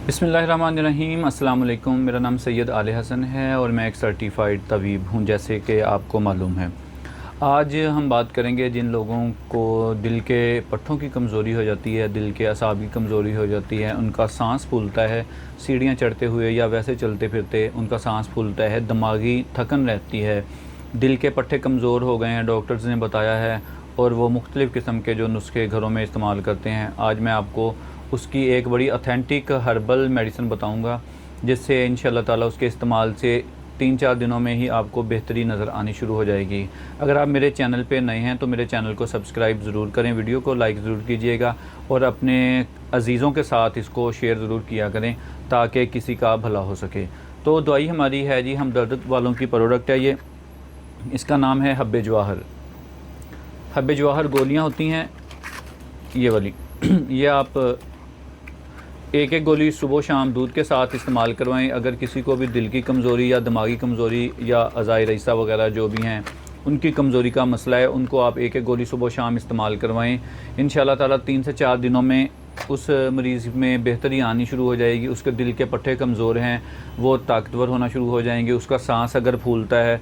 बिस्मिल्लाहिर्रहमानिर्रहीम। अस्सलाम वालेकुम। मेरा नाम सैयद आले हसन है और मैं एक सर्टिफ़ाइड तबीब हूँ, जैसे कि आपको मालूम है। आज हम बात करेंगे जिन लोगों को दिल के पट्ठों की कमज़ोरी हो जाती है, दिल के असाब की कमज़ोरी हो जाती है, उनका सांस फूलता है, सीढ़ियाँ चढ़ते हुए या वैसे चलते फिरते उनका सांस फूलता है, दिमागी थकन रहती है, दिल के पट्ठे कमज़ोर हो गए हैं, डॉक्टर्स ने बताया है, और वो मुख्तलिफ़ किस्म के जो नुस्खे घरों में इस्तेमाल करते हैं। आज मैं आपको उसकी एक बड़ी ऑथेंटिक हर्बल मेडिसिन बताऊंगा, जिससे इंशाअल्लाह ताला उसके इस्तेमाल से 3-4 दिनों में ही आपको बेहतरी नज़र आनी शुरू हो जाएगी। अगर आप मेरे चैनल पे नए हैं तो मेरे चैनल को सब्सक्राइब ज़रूर करें, वीडियो को लाइक ज़रूर कीजिएगा और अपने अज़ीज़ों के साथ इसको शेयर ज़रूर किया करें ताकि किसी का भला हो सके। तो दवाई हमारी है जी, हम दर्द वालों की प्रोडक्ट है ये। इसका नाम है हब्बे जवाहर। हब्बे जवाहर गोलियाँ होती हैं ये वाली ये आप एक एक गोली सुबह शाम दूध के साथ इस्तेमाल करवाएं। अगर किसी को भी दिल की कमज़ोरी या दिमागी कमज़ोरी या अज़ाई रईसा वगैरह जो भी हैं उनकी कमज़ोरी का मसला है, उनको आप एक एक गोली सुबह शाम इस्तेमाल करवाएं। इंशाअल्लाह ताला 3 से 4 दिनों में उस मरीज़ में बेहतरी आनी शुरू हो जाएगी। उसके दिल के पट्टे कमज़ोर हैं वो ताकतवर होना शुरू हो जाएंगे। उसका सांस अगर फूलता है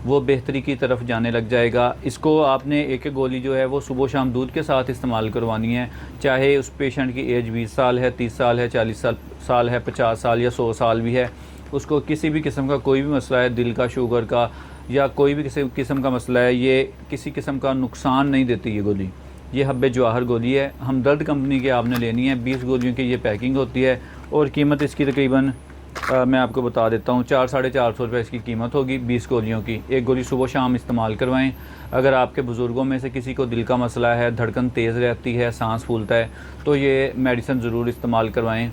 वो बेहतरी की तरफ जाने लग जाएगा। इसको आपने एक एक गोली जो है वो सुबह शाम दूध के साथ इस्तेमाल करवानी है, चाहे उस पेशेंट की एज 20 साल है, 30 साल है, 40 साल है, 50 साल या 100 साल भी है। उसको किसी भी किस्म का कोई भी मसला है, दिल का, शुगर का या कोई भी किसी किस्म का मसला है, ये किसी किस्म का नुकसान नहीं देती ये गोली। ये हब्बे जवाहर गोली है, हमदर्द कंपनी की आपने लेनी है। 20 गोलियों की ये पैकिंग होती है और कीमत इसकी तकरीबन मैं आपको बता देता हूँ 400-450 रुपये इसकी कीमत होगी 20 गोलियों की। एक गोली सुबह शाम इस्तेमाल करवाएं। अगर आपके बुज़ुर्गों में से किसी को दिल का मसला है, धड़कन तेज़ रहती है, सांस फूलता है, तो ये मेडिसिन ज़रूर इस्तेमाल करवाएं।